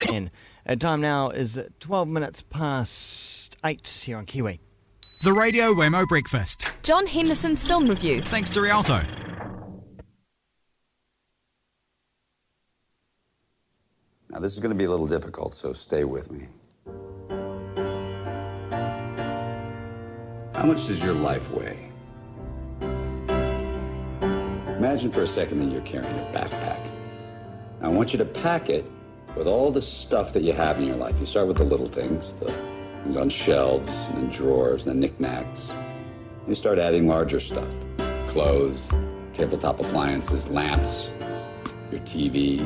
And time now is 12 minutes past 8 here on Kiwi. The Radio Wammo Breakfast. John Henderson's film review. Thanks to Rialto. Now, this is going to be a little difficult, so stay with me. How much does your life weigh? Imagine for a second that you're carrying a backpack. Now, I want you to pack it with all the stuff that you have in your life. You start with the little things, the things on shelves and in drawers, and the knickknacks. You start adding larger stuff. Clothes, tabletop appliances, lamps, your TV.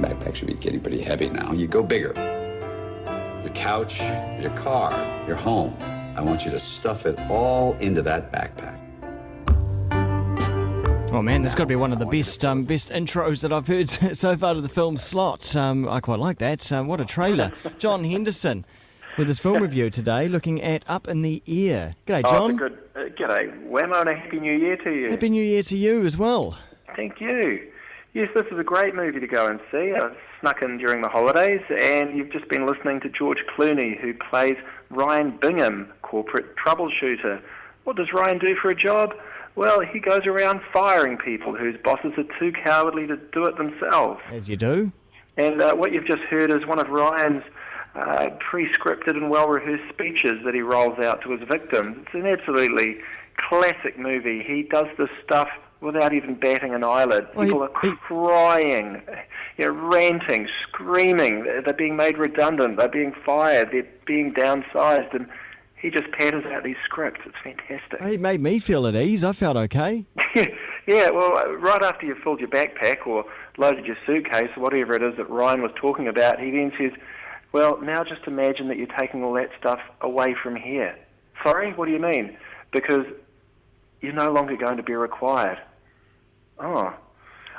Backpack should be getting pretty heavy now. You go bigger. Your couch, your car, your home. I want you to stuff it all into that backpack. Oh man, that's got to be one of the best intros that I've heard so far to the film slot. I quite like that. What a trailer. John Henderson with his film review today, looking at Up in the Air. G'day, John. Oh, g'day, Wammo, and a Happy New Year to you. Happy New Year to you as well. Thank you. Yes, this is a great movie to go and see. I snuck in during the holidays, and you've just been listening to George Clooney, who plays Ryan Bingham, corporate troubleshooter. What does Ryan do for a job? Well, he goes around firing people whose bosses are too cowardly to do it themselves. As you do. And what you've just heard is one of Ryan's pre-scripted and well-rehearsed speeches that he rolls out to his victims. It's an absolutely classic movie. He does this stuff without even batting an eyelid. People are crying, ranting, screaming. They're being made redundant. They're being fired. They're being downsized. And he just patters out these scripts. It's fantastic. He made me feel at ease. I felt okay. Yeah, well, right after you've filled your backpack or loaded your suitcase or whatever it is that Ryan was talking about, he then says, well, now just imagine that you're taking all that stuff away from here. Sorry, what do you mean? Because you're no longer going to be required. Oh.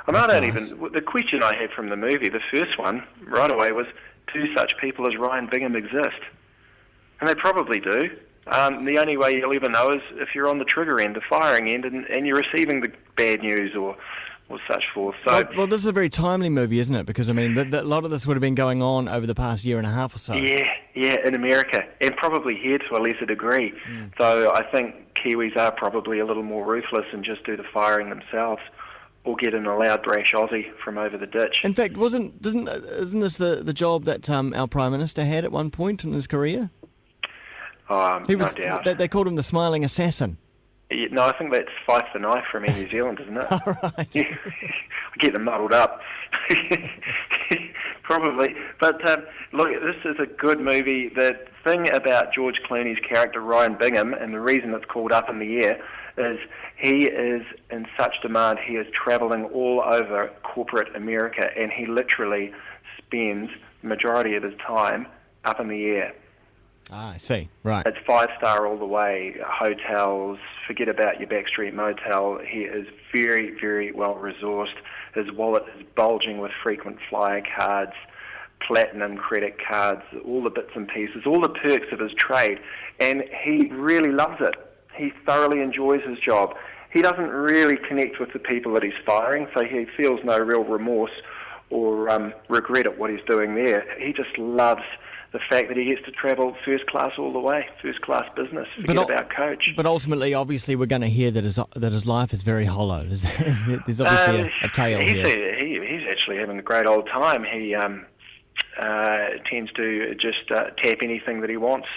The question I had from the movie, the first one, right away, was, do such people as Ryan Bingham exist? And they probably do. The only way you'll ever know is if you're on the trigger end, the firing end, and you're receiving the bad news or such forth. So, well, this is a very timely movie, isn't it? Because, I mean, a lot of this would have been going on over the past year and a half or so. Yeah, in America, and probably here to a lesser degree. So I think Kiwis are probably a little more ruthless and just do the firing themselves, or get in a loud brash Aussie from over the ditch. In fact, isn't this the job that our Prime Minister had at one point in his career? No doubt. They called him the Smiling Assassin. No, I think that's Fife the Knife from New Zealand, isn't it? All right. I get them muddled up. Probably. But look, this is a good movie. The thing about George Clooney's character, Ryan Bingham, and the reason it's called Up in the Air, is he is in such demand. He is travelling all over corporate America, and he literally spends the majority of his time up in the air. Ah, I see. Right. It's 5-star all the way, hotels, forget about your backstreet motel. He is very, very well resourced. His wallet is bulging with frequent flyer cards, platinum credit cards, all the bits and pieces, all the perks of his trade. And he really loves it. He thoroughly enjoys his job. He doesn't really connect with the people that he's firing, so he feels no real remorse or regret at what he's doing there. He just loves the fact that he gets to travel first class all the way, first class business, forget about coach. But ultimately, obviously, we're going to hear that his life is very hollow. There's obviously a tale here. He's actually having a great old time. He tends to just tap anything that he wants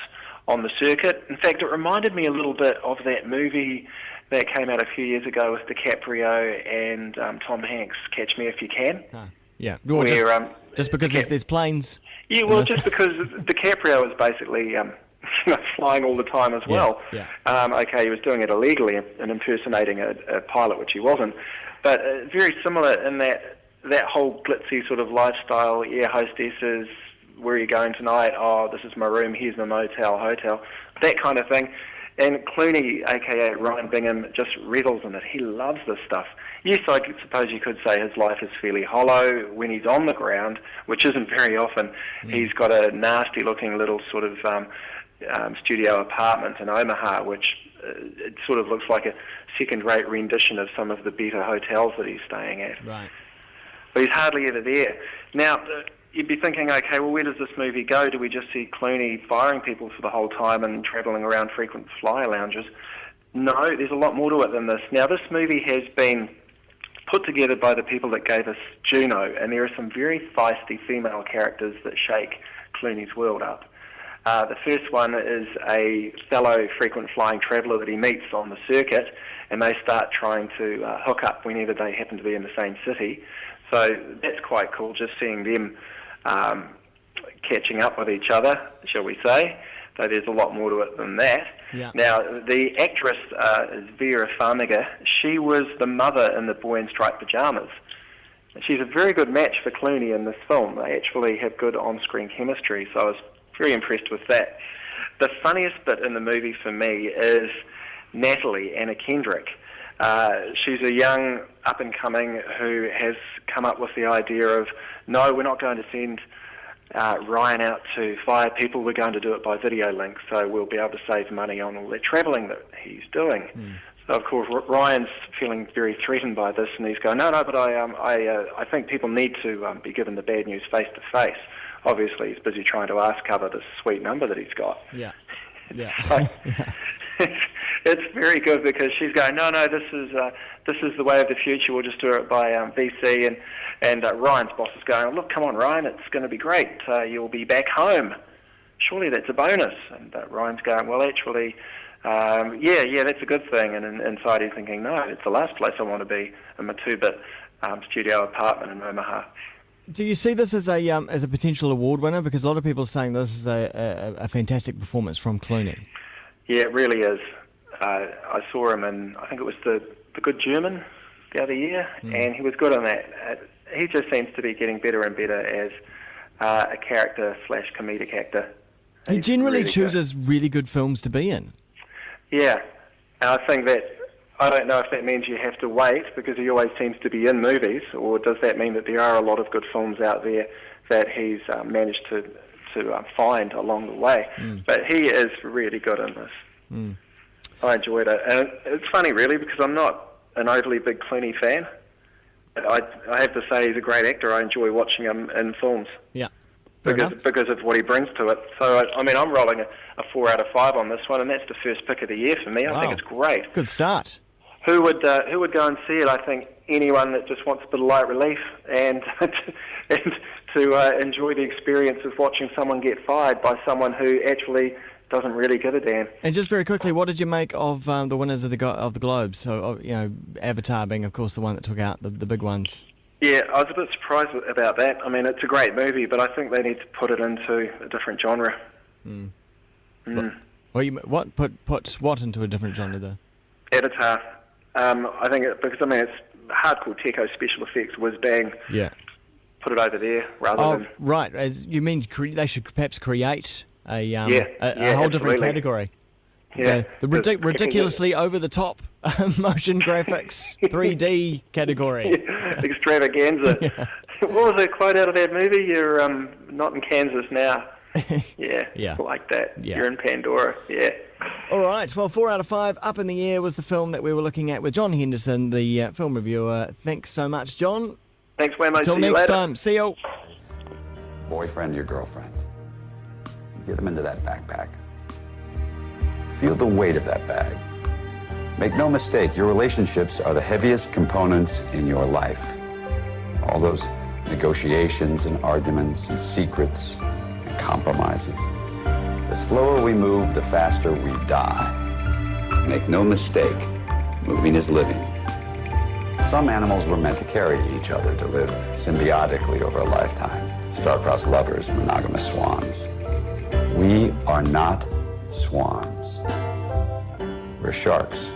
on the circuit. In fact, it reminded me a little bit of that movie that came out a few years ago with DiCaprio and Tom Hanks, Catch Me If You Can. Yeah, where, just because there's planes. Yeah, well, just because DiCaprio is basically flying all the time as well. Yeah. Okay, he was doing it illegally and impersonating a pilot, which he wasn't. But very similar in that whole glitzy sort of lifestyle, air hostesses, where are you going tonight? Oh, this is my room, here's my motel, hotel, that kind of thing. And Clooney, a.k.a. Ryan Bingham, just revels in it. He loves this stuff. Yes, I suppose you could say his life is fairly hollow when he's on the ground, which isn't very often. He's got a nasty-looking little sort of studio apartment in Omaha, which it sort of looks like a second-rate rendition of some of the better hotels that he's staying at. Right. But he's hardly ever there. Now, you'd be thinking, okay, well, where does this movie go? Do we just see Clooney firing people for the whole time and travelling around frequent flyer lounges? No, there's a lot more to it than this. Now, this movie has been put together by the people that gave us Juno, and there are some very feisty female characters that shake Clooney's world up. The first one is a fellow frequent flying traveller that he meets on the circuit, and they start trying to hook up whenever they happen to be in the same city. So that's quite cool, just seeing them catching up with each other, shall we say. Though there's a lot more to it than that. Yeah. Now, the actress is Vera Farmiga. She was the mother in The Boy in Striped Pyjamas. She's a very good match for Clooney in this film. They actually have good on-screen chemistry, so I was very impressed with that. The funniest bit in the movie for me is Natalie, Anna Kendrick. She's a young up-and-coming who has come up with the idea of, no, we're not going to send Ryan out to fire people, we're going to do it by video link, so we'll be able to save money on all the travelling that he's doing. So, of course, Ryan's feeling very threatened by this, and he's going, no, but I think people need to be given the bad news face-to-face. Obviously, he's busy trying to ask cover this sweet number that he's got. Yeah. So, it's very good because she's going, no, this is the way of the future. We'll just do it by VC, and Ryan's boss is going, look, come on, Ryan, it's going to be great. You'll be back home. Surely that's a bonus. And Ryan's going, well, actually, yeah, that's a good thing. And inside he's thinking, no, it's the last place I want to be, in my 2-bit studio apartment in Omaha. Do you see this as a potential award winner? Because a lot of people are saying this is a fantastic performance from Clooney. Yeah, it really is. I saw him in, I think it was the Good German the other year, and he was good on that. He just seems to be getting better and better as a character/comedic actor. He generally chooses really good films to be in. Yeah, and I think that, I don't know if that means you have to wait because he always seems to be in movies, or does that mean that there are a lot of good films out there that he's managed to find along the way. But he is really good in this. I enjoyed it. And it's funny, really, because I'm not an overly big Clooney fan. I have to say he's a great actor. I enjoy watching him in films. Yeah. Because of what he brings to it. So, I mean, I'm rolling a 4 out of 5 on this one, and that's the first pick of the year for me. I think it's great. Good start. Who would go and see it? I think anyone that just wants a bit of light relief and to enjoy the experience of watching someone get fired by someone who actually doesn't really give a damn. And just very quickly, what did you make of the winners of the Globes? So, Avatar being, of course, the one that took out the big ones. Yeah, I was a bit surprised about that. I mean, it's a great movie, but I think they need to put it into a different genre. What put what into a different genre, though? Avatar. I think because it's hardcore techo special effects, whiz bang. Yeah. Put it over there rather than. Right. As you mean, they should perhaps create a whole absolutely. different category. Yeah. The ridiculously over the top motion graphics 3D category. Extravaganza. Yeah. What was the quote out of that movie? You're not in Kansas now. Yeah. Like that. Yeah. You're in Pandora. Yeah. All right, well, 4 out of 5, Up in the Air was the film that we were looking at with John Henderson, the film reviewer. Thanks so much, John. Thanks, Wammo. Until next time, see you. Boyfriend, your girlfriend. Get them into that backpack. Feel the weight of that bag. Make no mistake, your relationships are the heaviest components in your life. All those negotiations and arguments and secrets and compromises. The slower we move, the faster we die. Make no mistake, moving is living. Some animals were meant to carry each other, to live symbiotically over a lifetime. Star-crossed lovers, monogamous swans. We are not swans. We're sharks.